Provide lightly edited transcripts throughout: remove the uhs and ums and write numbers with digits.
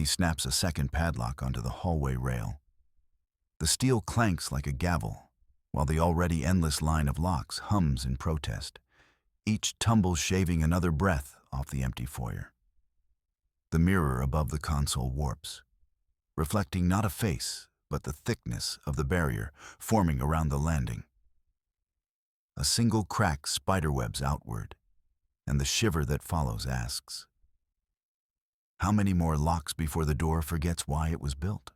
He snaps a second padlock onto the hallway rail. The steel clanks like a gavel, while the already endless line of locks hums in protest, each tumble shaving another breath off the empty foyer. The mirror above the console warps, reflecting not a face, but the thickness of the barrier forming around the landing. A single crack spiderwebs outward, and the shiver that follows asks, how many more locks before the door forgets why it was built?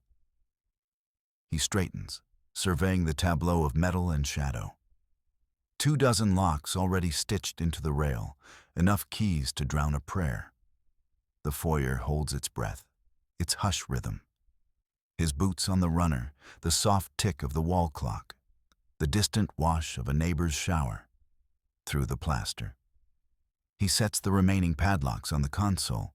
He straightens, surveying the tableau of metal and shadow. 24 locks already stitched into the rail, enough keys to drown a prayer. The foyer holds its breath, its hush rhythm. His boots on the runner, the soft tick of the wall clock, the distant wash of a neighbor's shower. Through the plaster. He sets the remaining padlocks on the console,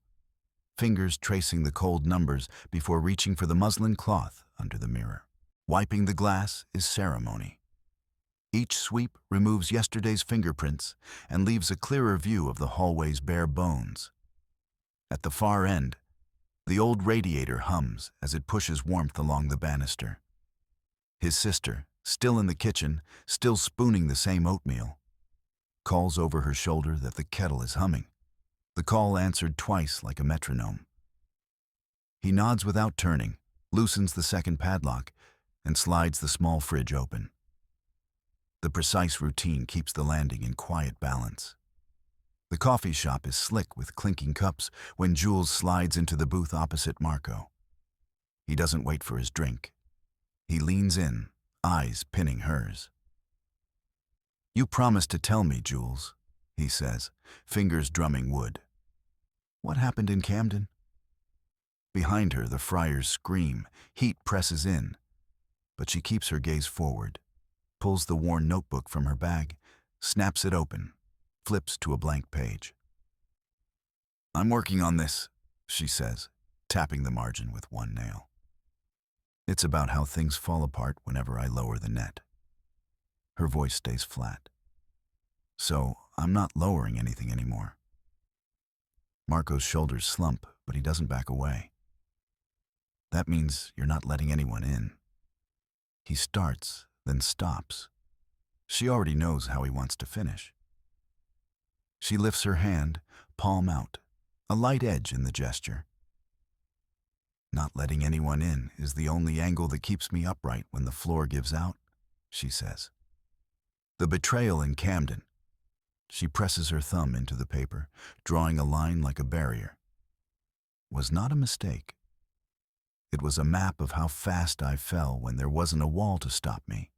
fingers tracing the cold numbers before reaching for the muslin cloth under the mirror. Wiping the glass is ceremony. Each sweep removes yesterday's fingerprints and leaves a clearer view of the hallway's bare bones. At the far end, the old radiator hums as it pushes warmth along the banister. His sister, still in the kitchen, still spooning the same oatmeal, calls over her shoulder that the kettle is humming. The call answered twice like a metronome. He nods without turning, loosens the second padlock, and slides the small fridge open. The precise routine keeps the landing in quiet balance. The coffee shop is slick with clinking cups when Jules slides into the booth opposite Marco. He doesn't wait for his drink. He leans in, eyes pinning hers. "You promised to tell me, Jules," he says, fingers drumming wood. "What happened in Camden?" Behind her, the friars scream, heat presses in, but she keeps her gaze forward, pulls the worn notebook from her bag, snaps it open, flips to a blank page. "I'm working on this," she says, tapping the margin with one nail. "It's about how things fall apart whenever I lower the net." Her voice stays flat. "So, I'm not lowering anything anymore." Marco's shoulders slump, but he doesn't back away. "That means you're not letting anyone in." He starts, then stops. She already knows how he wants to finish. She lifts her hand, palm out, a light edge in the gesture. "Not letting anyone in is the only angle that keeps me upright when the floor gives out," she says. "The betrayal in Camden." She presses her thumb into the paper, drawing a line like a barrier. "Was not a mistake. It was a map of how fast I fell when there wasn't a wall to stop me."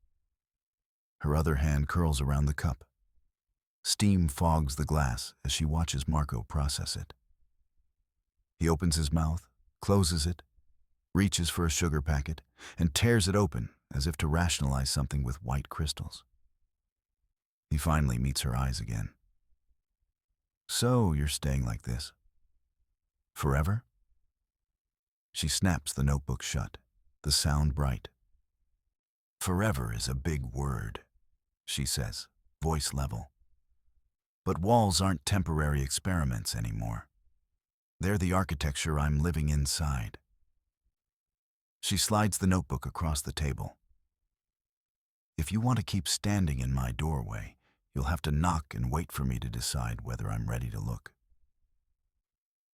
Her other hand curls around the cup. Steam fogs the glass as she watches Marco process it. He opens his mouth, closes it, reaches for a sugar packet, and tears it open as if to rationalize something with white crystals. He finally meets her eyes again. "So you're staying like this? Forever?" She snaps the notebook shut, the sound bright. "Forever is a big word," she says, voice level. "But walls aren't temporary experiments anymore. They're the architecture I'm living inside." She slides the notebook across the table. "If you want to keep standing in my doorway, you'll have to knock and wait for me to decide whether I'm ready to look."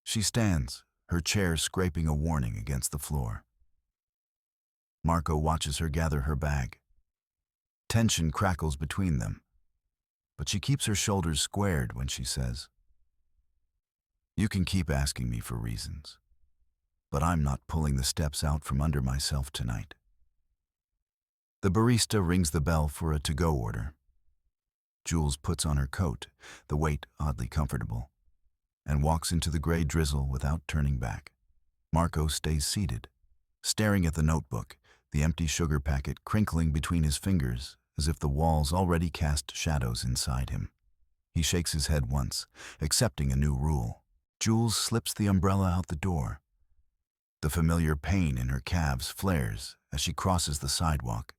She stands, her chair scraping a warning against the floor. Marco watches her gather her bag. Tension crackles between them, but she keeps her shoulders squared when she says, "You can keep asking me for reasons, but I'm not pulling the steps out from under myself tonight." The barista rings the bell for a to-go order. Jules puts on her coat, the weight oddly comfortable, and walks into the gray drizzle without turning back. Marco stays seated, staring at the notebook, the empty sugar packet crinkling between his fingers as if the walls already cast shadows inside him. He shakes his head once, accepting a new rule. Jules slips the umbrella out the door. The familiar pain in her calves flares as she crosses the sidewalk.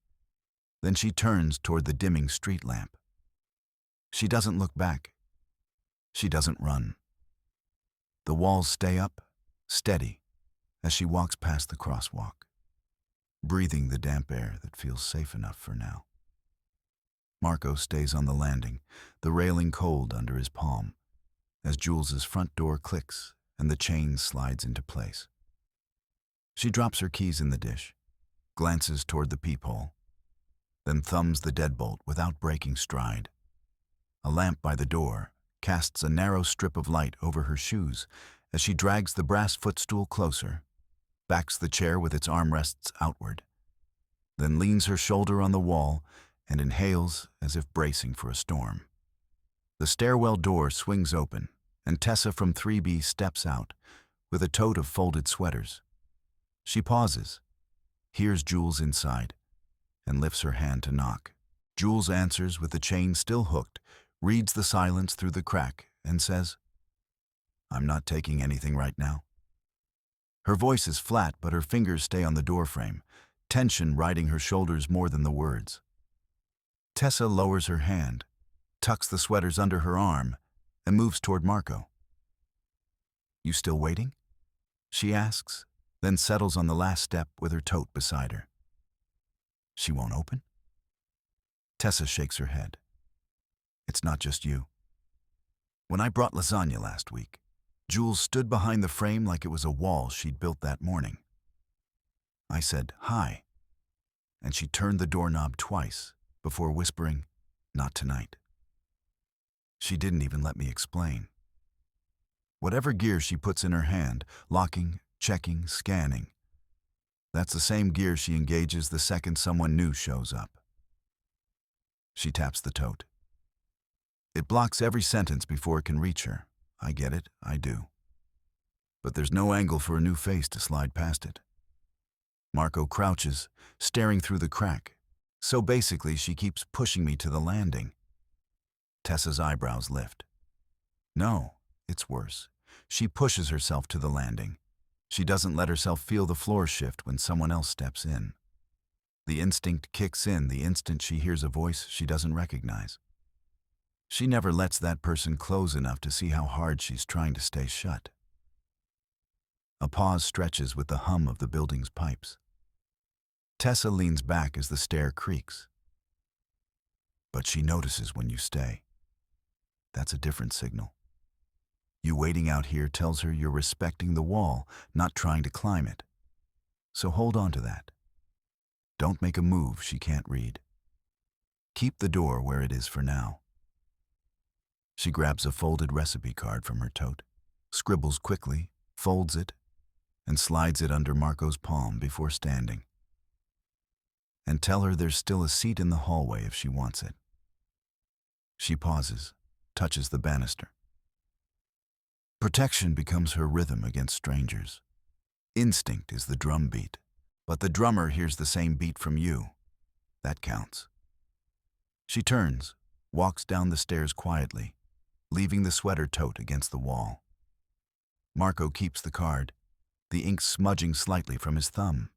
Then she turns toward the dimming street lamp. She doesn't look back. She doesn't run. The walls stay up, steady, as she walks past the crosswalk, breathing the damp air that feels safe enough for now. Marco stays on the landing, the railing cold under his palm, as Jules's front door clicks and the chain slides into place. She drops her keys in the dish, glances toward the peephole, then thumbs the deadbolt without breaking stride. A lamp by the door casts a narrow strip of light over her shoes as she drags the brass footstool closer, backs the chair with its armrests outward, then leans her shoulder on the wall and inhales as if bracing for a storm. The stairwell door swings open, and Tessa from 3B steps out with a tote of folded sweaters. She pauses, hears Jules inside, and lifts her hand to knock. Jules answers with the chain still hooked, reads the silence through the crack, and says, "I'm not taking anything right now." Her voice is flat, but her fingers stay on the doorframe, tension riding her shoulders more than the words. Tessa lowers her hand, tucks the sweaters under her arm, and moves toward Marco. "You still waiting?" she asks, then settles on the last step with her tote beside her. "She won't open?" Tessa shakes her head. "It's not just you. When I brought lasagna last week, Jules stood behind the frame like it was a wall she'd built that morning. I said, 'Hi,' and she turned the doorknob twice before whispering, 'Not tonight.' She didn't even let me explain. Whatever gear she puts in her hand, locking, checking, scanning, that's the same gear she engages the second someone new shows up." She taps the tote. It blocks every sentence before it can reach her. I get it, I do. But there's no angle for a new face to slide past it. Marco crouches, staring through the crack. So basically, she keeps pushing me to the landing. Tessa's eyebrows lift. No, it's worse. She pushes herself to the landing. She doesn't let herself feel the floor shift when someone else steps in. The instinct kicks in the instant she hears a voice she doesn't recognize. She never lets that person close enough to see how hard she's trying to stay shut. A pause stretches with the hum of the building's pipes. Tessa leans back as the stair creaks. But she notices when you stay. That's a different signal. You waiting out here tells her you're respecting the wall, not trying to climb it. So hold on to that. Don't make a move she can't read. Keep the door where it is for now. She grabs a folded recipe card from her tote, scribbles quickly, folds it, and slides it under Marco's palm before standing. And tell her there's still a seat in the hallway if she wants it. She pauses, touches the banister. Protection becomes her rhythm against strangers. Instinct is the drum beat, but the drummer hears the same beat from you. That counts. She turns, walks down the stairs quietly, leaving the sweater tote against the wall. Marco keeps the card, the ink smudging slightly from his thumb.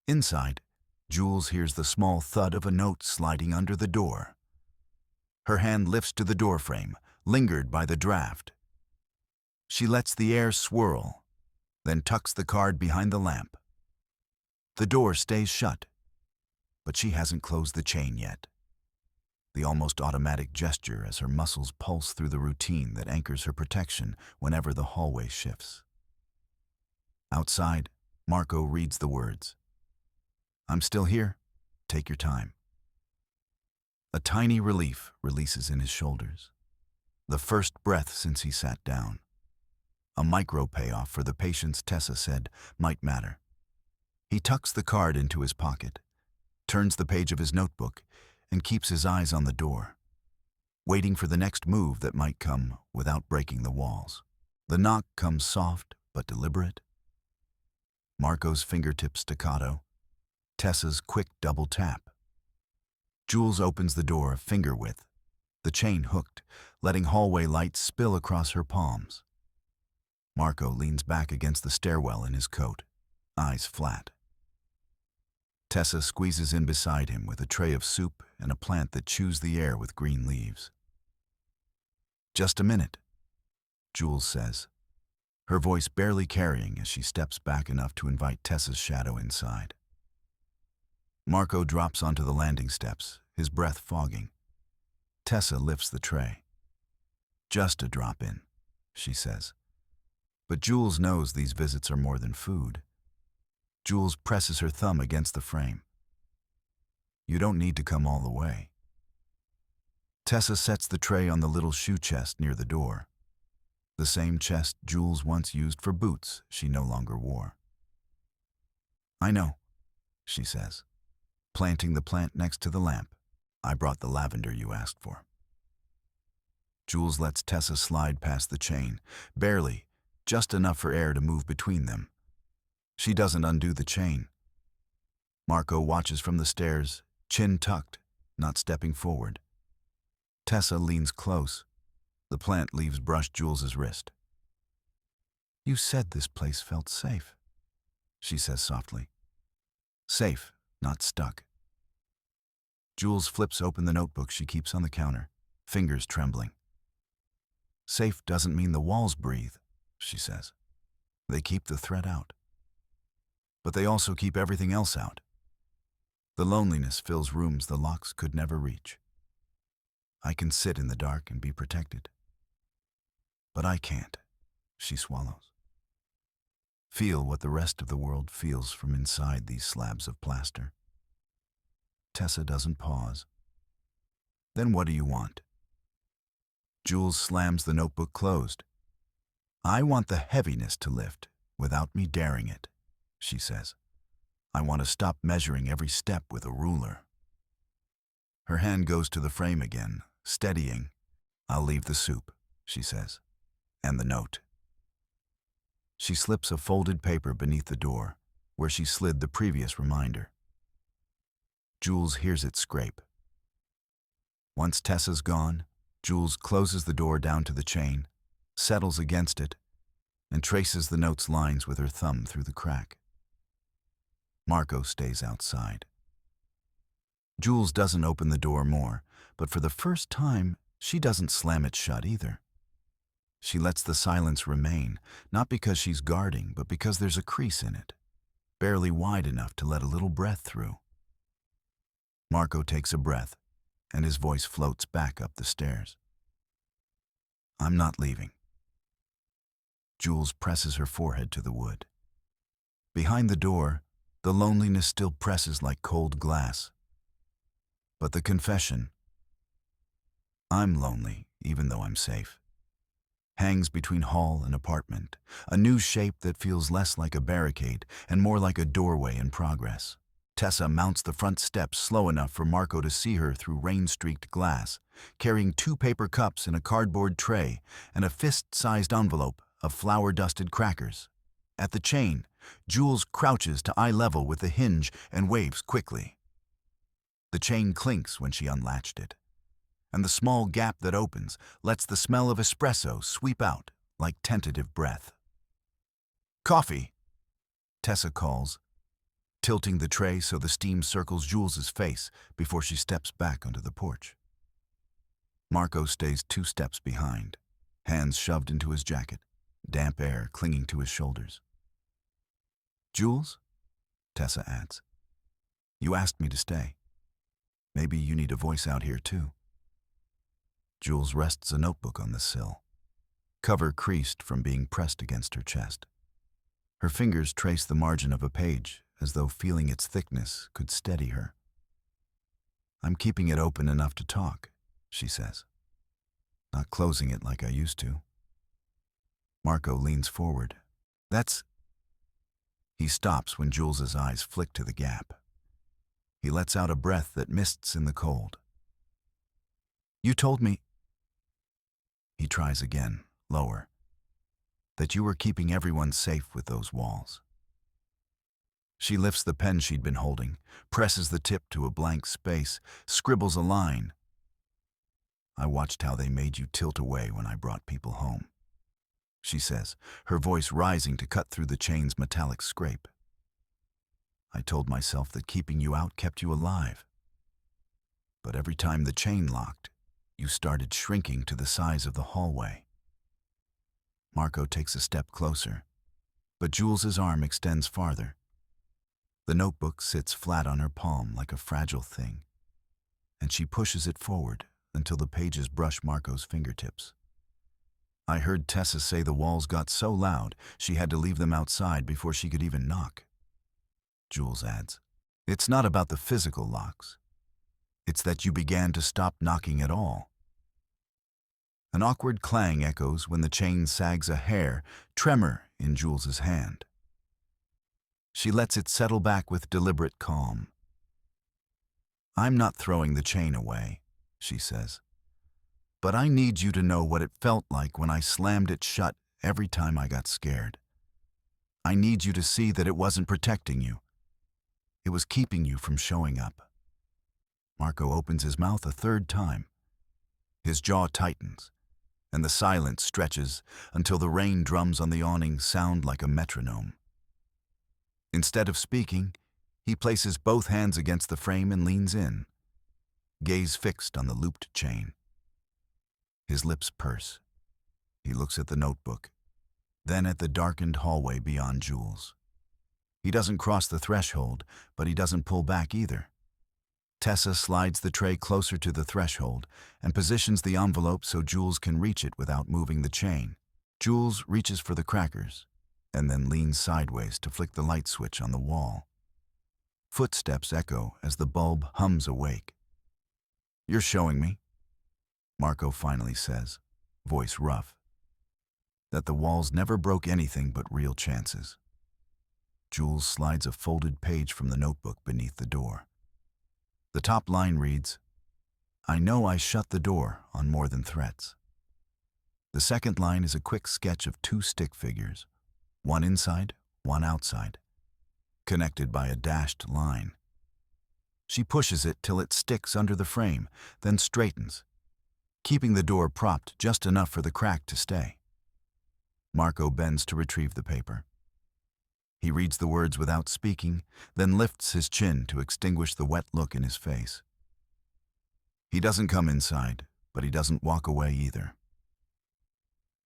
Inside, Jules hears the small thud of a note sliding under the door. Her hand lifts to the doorframe, lingered by the draft. She lets the air swirl, then tucks the card behind the lamp. The door stays shut, but she hasn't closed the chain yet. The almost automatic gesture as her muscles pulse through the routine that anchors her protection whenever the hallway shifts. Outside, Marco reads the words. "I'm still here. Take your time." A tiny relief releases in his shoulders. The first breath since he sat down. A micro payoff for the patience Tessa said might matter. He tucks the card into his pocket, turns the page of his notebook, and keeps his eyes on the door, waiting for the next move that might come without breaking the walls. The knock comes soft but deliberate. Marco's fingertips staccato, Tessa's quick double tap. Jules opens the door finger width, the chain hooked, letting hallway light spill across her palms. Marco leans back against the stairwell in his coat, eyes flat. Tessa squeezes in beside him with a tray of soup and a plant that chews the air with green leaves. "Just a minute," Jules says, her voice barely carrying as she steps back enough to invite Tessa's shadow inside. Marco drops onto the landing steps, his breath fogging. Tessa lifts the tray. "Just a drop-in," she says. But Jules knows these visits are more than food. Jules presses her thumb against the frame. "You don't need to come all the way." Tessa sets the tray on the little shoe chest near the door, the same chest Jules once used for boots she no longer wore. "I know," she says, planting the plant next to the lamp. "I brought the lavender you asked for." Jules lets Tessa slide past the chain, barely, just enough for air to move between them. She doesn't undo the chain. Marco watches from the stairs, chin tucked, not stepping forward. Tessa leans close. The plant leaves brush Jules's wrist. "You said this place felt safe," she says softly. "Safe, not stuck." Jules flips open the notebook she keeps on the counter, fingers trembling. "Safe doesn't mean the walls breathe," she says. "They keep the threat out. But they also keep everything else out. The loneliness fills rooms the locks could never reach. I can sit in the dark and be protected. But I can't," she swallows. "Feel what the rest of the world feels from inside these slabs of plaster." Tessa doesn't pause. "Then what do you want?" Jules slams the notebook closed. "I want the heaviness to lift without me daring it," she says. "I want to stop measuring every step with a ruler." Her hand goes to the frame again, steadying. "I'll leave the soup," she says, "and the note." She slips a folded paper beneath the door, where she slid the previous reminder. Jules hears it scrape. Once Tessa's gone, Jules closes the door down to the chain, settles against it, and traces the note's lines with her thumb through the crack. Marco stays outside. Jules doesn't open the door more, but for the first time, she doesn't slam it shut either. She lets the silence remain, not because she's guarding, but because there's a crease in it, barely wide enough to let a little breath through. Marco takes a breath, and his voice floats back up the stairs. "I'm not leaving." Jules presses her forehead to the wood. Behind the door, the loneliness still presses like cold glass. But the confession, "I'm lonely even though I'm safe," hangs between hall and apartment, a new shape that feels less like a barricade and more like a doorway in progress. Tessa mounts the front steps slow enough for Marco to see her through rain-streaked glass, carrying 2 paper cups in a cardboard tray and a fist-sized envelope of flour-dusted crackers. At the chain, Jules crouches to eye level with the hinge and waves quickly. The chain clinks when she unlatched it, and the small gap that opens lets the smell of espresso sweep out like tentative breath. "Coffee," Tessa calls, tilting the tray so the steam circles Jules's face before she steps back onto the porch. Marco stays 2 steps behind, hands shoved into his jacket, damp air clinging to his shoulders. "Jules?" Tessa adds. "You asked me to stay. Maybe you need a voice out here too." Jules rests a notebook on the sill, cover creased from being pressed against her chest. Her fingers trace the margin of a page as though feeling its thickness could steady her. "I'm keeping it open enough to talk," she says, "not closing it like I used to." Marco leans forward. "That's..." He stops when Jules's eyes flick to the gap. He lets out a breath that mists in the cold. "You told me..." He tries again, lower. "That you were keeping everyone safe with those walls." She lifts the pen she'd been holding, presses the tip to a blank space, scribbles a line. "I watched how they made you tilt away when I brought people home," she says, her voice rising to cut through the chain's metallic scrape. "I told myself that keeping you out kept you alive. But every time the chain locked, you started shrinking to the size of the hallway." Marco takes a step closer, but Jules's arm extends farther. The notebook sits flat on her palm like a fragile thing, and she pushes it forward until the pages brush Marco's fingertips. I heard Tessa say the walls got so loud she had to leave them outside before she could even knock. Jules adds, "It's not about the physical locks. It's that you began to stop knocking at all." An awkward clang echoes when the chain sags a hair, tremor in Jules's hand. She lets it settle back with deliberate calm. "I'm not throwing the chain away," she says. "But I need you to know what it felt like when I slammed it shut every time I got scared. I need you to see that it wasn't protecting you. It was keeping you from showing up." Marco opens his mouth a third time. His jaw tightens, and the silence stretches until the rain drums on the awning sound like a metronome. Instead of speaking, he places both hands against the frame and leans in, gaze fixed on the looped chain. His lips purse. He looks at the notebook, then at the darkened hallway beyond Jules. He doesn't cross the threshold, but he doesn't pull back either. Tessa slides the tray closer to the threshold and positions the envelope so Jules can reach it without moving the chain. Jules reaches for the crackers and then leans sideways to flick the light switch on the wall. Footsteps echo as the bulb hums awake. "You're showing me," Marco finally says, voice rough, "that the walls never broke anything but real chances." Jules slides a folded page from the notebook beneath the door. The top line reads, "I know I shut the door on more than threats." The second line is a quick sketch of two stick figures, one inside, one outside, connected by a dashed line. She pushes it till it sticks under the frame, then straightens, keeping the door propped just enough for the crack to stay. Marco bends to retrieve the paper. He reads the words without speaking, then lifts his chin to extinguish the wet look in his face. He doesn't come inside, but he doesn't walk away either.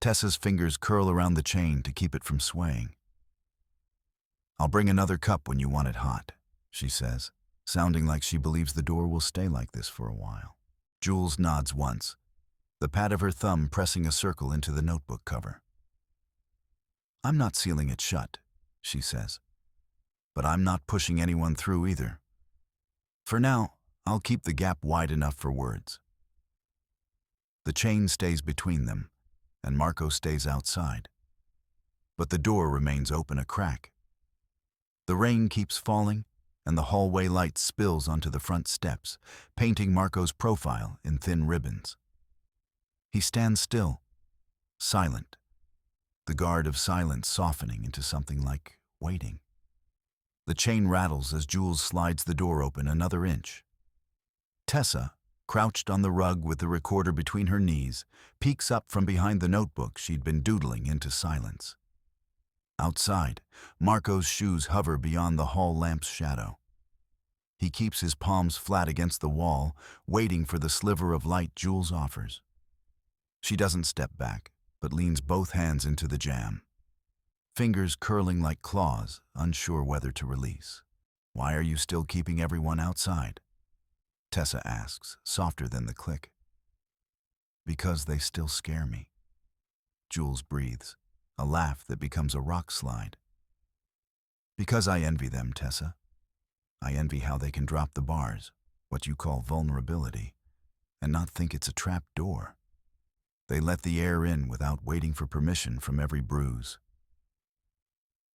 Tessa's fingers curl around the chain to keep it from swaying. "I'll bring another cup when you want it hot," she says, sounding like she believes the door will stay like this for a while. Jules nods once, the pad of her thumb pressing a circle into the notebook cover. "I'm not sealing it shut," she says, "but I'm not pushing anyone through either. For now, I'll keep the gap wide enough for words." The chain stays between them, and Marco stays outside. But the door remains open a crack. The rain keeps falling, and the hallway light spills onto the front steps, painting Marco's profile in thin ribbons. He stands still, silent, the guard of silence softening into something like waiting. The chain rattles as Jules slides the door open another inch. Tessa, crouched on the rug with the recorder between her knees, peeks up from behind the notebook she'd been doodling into silence. Outside, Marco's shoes hover beyond the hall lamp's shadow. He keeps his palms flat against the wall, waiting for the sliver of light Jules offers. She doesn't step back, but leans both hands into the jam, fingers curling like claws, unsure whether to release. "Why are you still keeping everyone outside?" Tessa asks, softer than the click. "Because they still scare me." Jules breathes, a laugh that becomes a rock slide. "Because I envy them, Tessa. I envy how they can drop the bars, what you call vulnerability, and not think it's a trap door. They let the air in without waiting for permission from every bruise."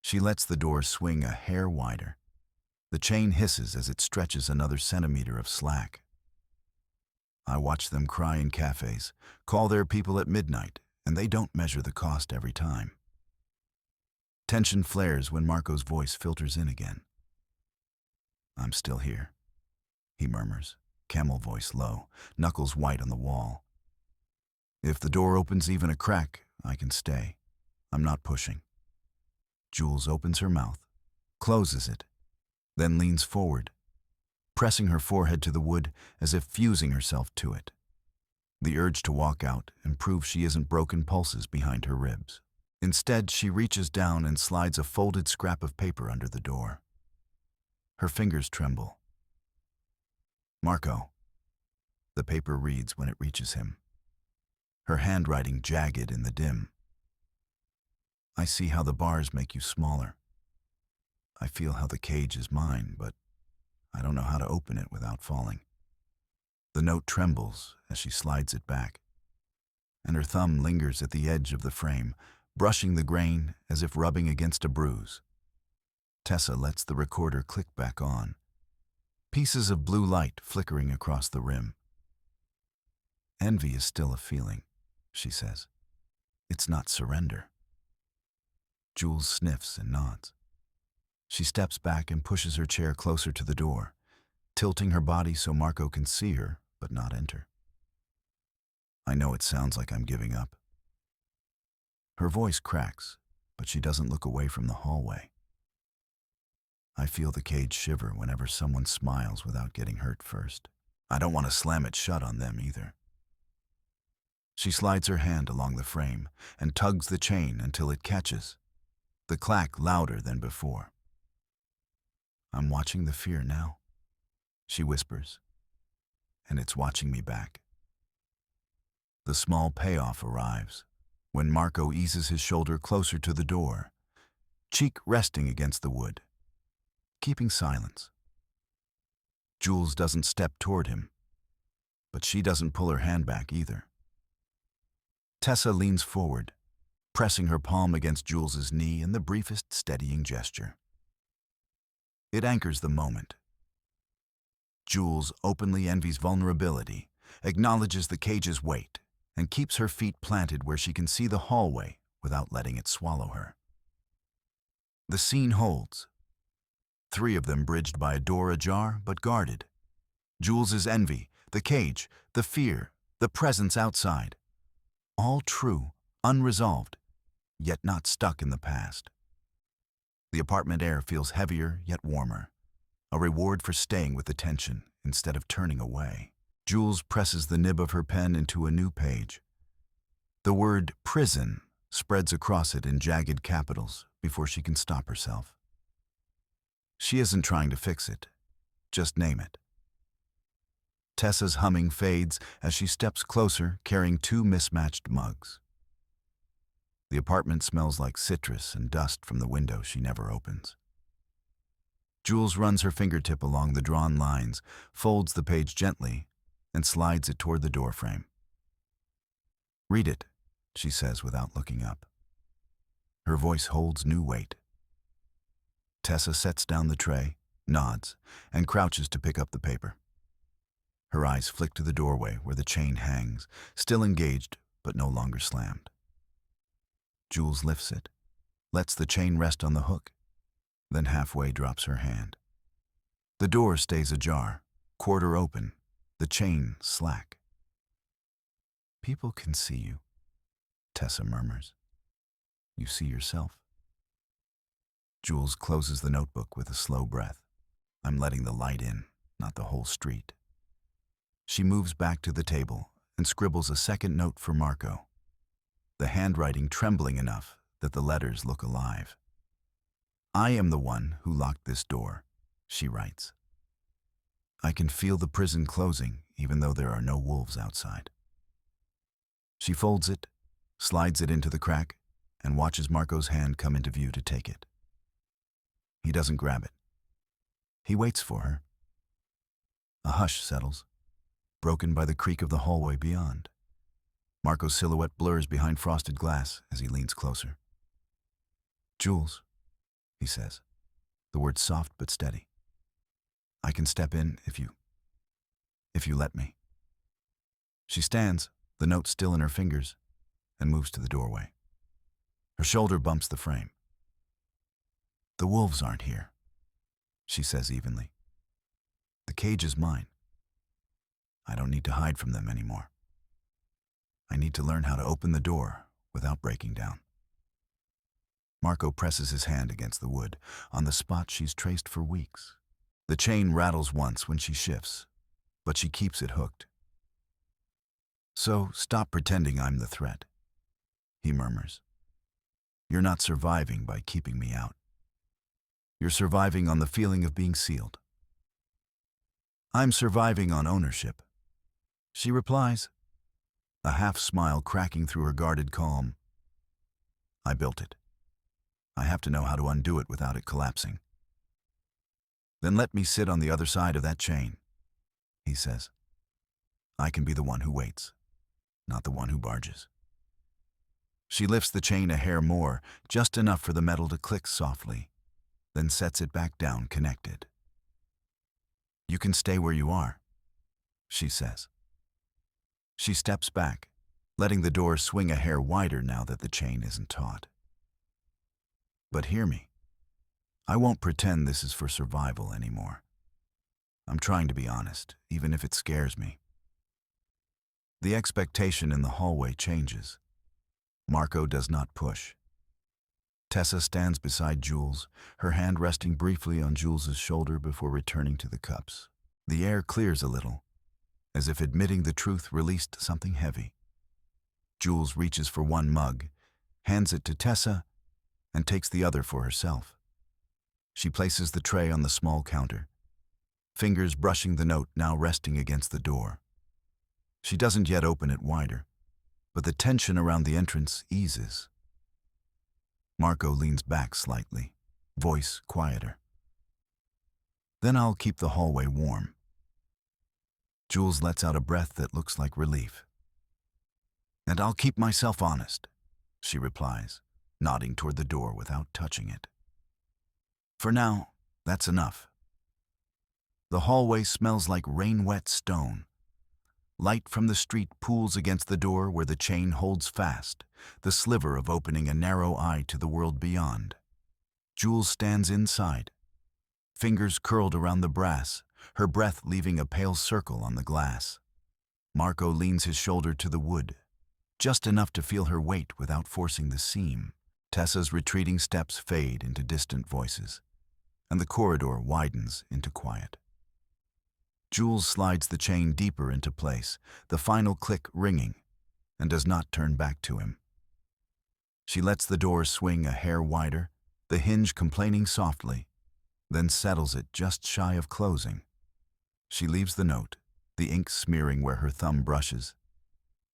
She lets the door swing a hair wider. The chain hisses as it stretches another centimeter of slack. "I watch them cry in cafes, call their people at midnight, and they don't measure the cost every time." Tension flares when Marco's voice filters in again. "I'm still here," he murmurs, camel voice low, knuckles white on the wall. "If the door opens even a crack, I can stay. I'm not pushing." Jules opens her mouth, closes it, then leans forward, pressing her forehead to the wood as if fusing herself to it. The urge to walk out and prove she isn't broken pulses behind her ribs. Instead, she reaches down and slides a folded scrap of paper under the door. Her fingers tremble. Marco. The paper reads when it reaches him, her handwriting jagged in the dim. I see how the bars make you smaller. I feel how the cage is mine, but I don't know how to open it without falling. The note trembles as she slides it back, and her thumb lingers at the edge of the frame, brushing the grain as if rubbing against a bruise. Tessa lets the recorder click back on, pieces of blue light flickering across the rim. Envy is still a feeling, she says. It's not surrender. Jules sniffs and nods. She steps back and pushes her chair closer to the door, tilting her body so Marco can see her but not enter. I know it sounds like I'm giving up. Her voice cracks, but she doesn't look away from the hallway. I feel the cage shiver whenever someone smiles without getting hurt first. I don't want to slam it shut on them either. She slides her hand along the frame and tugs the chain until it catches, the clack louder than before. I'm watching the fear now, she whispers, and it's watching me back. The small payoff arrives when Marco eases his shoulder closer to the door, cheek resting against the wood, keeping silence. Jules doesn't step toward him, but she doesn't pull her hand back either. Tessa leans forward, pressing her palm against Jules's knee in the briefest steadying gesture. It anchors the moment. Jules openly envies vulnerability, acknowledges the cage's weight, and keeps her feet planted where she can see the hallway without letting it swallow her. The scene holds. 3 of them bridged by a door ajar but guarded. Jules's envy, the cage, the fear, the presence outside. All true, unresolved, yet not stuck in the past. The apartment air feels heavier yet warmer, a reward for staying with the tension instead of turning away. Jules presses the nib of her pen into a new page. The word prison spreads across it in jagged capitals before she can stop herself. She isn't trying to fix it, just name it. Tessa's humming fades as she steps closer carrying 2 mismatched mugs. The apartment smells like citrus and dust from the window she never opens. Jules runs her fingertip along the drawn lines, folds the page gently, and slides it toward the doorframe. Read it, she says without looking up. Her voice holds new weight. Tessa sets down the tray, nods, and crouches to pick up the paper. Her eyes flick to the doorway where the chain hangs, still engaged but no longer slammed. Jules lifts it, lets the chain rest on the hook, then halfway drops her hand. The door stays ajar, quarter open, the chain slack. People can see you, Tessa murmurs. You see yourself. Jules closes the notebook with a slow breath. I'm letting the light in, not the whole street. She moves back to the table and scribbles a second note for Marco, the handwriting trembling enough that the letters look alive. I am the one who locked this door, she writes. I can feel the prison closing even though there are no wolves outside. She folds it, slides it into the crack, and watches Marco's hand come into view to take it. He doesn't grab it. He waits for her. A hush settles, broken by the creak of the hallway beyond. Marco's silhouette blurs behind frosted glass as he leans closer. Jules, he says, the words soft but steady. I can step in if you let me. She stands, the note still in her fingers, and moves to the doorway. Her shoulder bumps the frame. The wolves aren't here, she says evenly. The cage is mine. I don't need to hide from them anymore. I need to learn how to open the door without breaking down. Marco presses his hand against the wood, on the spot she's traced for weeks. The chain rattles once when she shifts, but she keeps it hooked. So stop pretending I'm the threat, he murmurs. You're not surviving by keeping me out. You're surviving on the feeling of being sealed. I'm surviving on ownership, she replies, a half-smile cracking through her guarded calm. I built it. I have to know how to undo it without it collapsing. Then let me sit on the other side of that chain, he says. I can be the one who waits, not the one who barges. She lifts the chain a hair more, just enough for the metal to click softly, then sets it back down connected. You can stay where you are, she says. She steps back, letting the door swing a hair wider now that the chain isn't taut. But hear me. I won't pretend this is for survival anymore. I'm trying to be honest, even if it scares me. The expectation in the hallway changes. Marco does not push. Tessa stands beside Jules, her hand resting briefly on Jules's shoulder before returning to the cups. The air clears a little, as if admitting the truth released something heavy. Jules reaches for one mug, hands it to Tessa, and takes the other for herself. She places the tray on the small counter, fingers brushing the note now resting against the door. She doesn't yet open it wider, but the tension around the entrance eases. Marco leans back slightly, voice quieter. Then I'll keep the hallway warm. Jules lets out a breath that looks like relief. And I'll keep myself honest, she replies, nodding toward the door without touching it. For now, that's enough. The hallway smells like rain-wet stone. Light from the street pools against the door where the chain holds fast, the sliver of opening a narrow eye to the world beyond. Jules stands inside, fingers curled around the brass, her breath leaving a pale circle on the glass. Marco leans his shoulder to the wood, just enough to feel her weight without forcing the seam. Tessa's retreating steps fade into distant voices, and the corridor widens into quiet. Jules slides the chain deeper into place, the final click ringing, and does not turn back to him. She lets the door swing a hair wider, the hinge complaining softly, then settles it just shy of closing. She leaves the note, the ink smearing where her thumb brushes,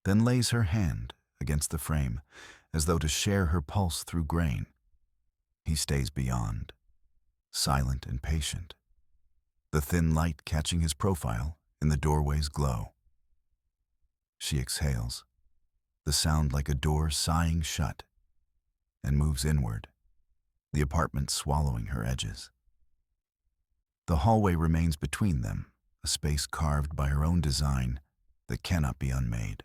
then lays her hand against the frame, as though to share her pulse through grain. He stays beyond, silent and patient, the thin light catching his profile in the doorway's glow. She exhales, the sound like a door sighing shut, and moves inward, the apartment swallowing her edges. The hallway remains between them, a space carved by her own design that cannot be unmade.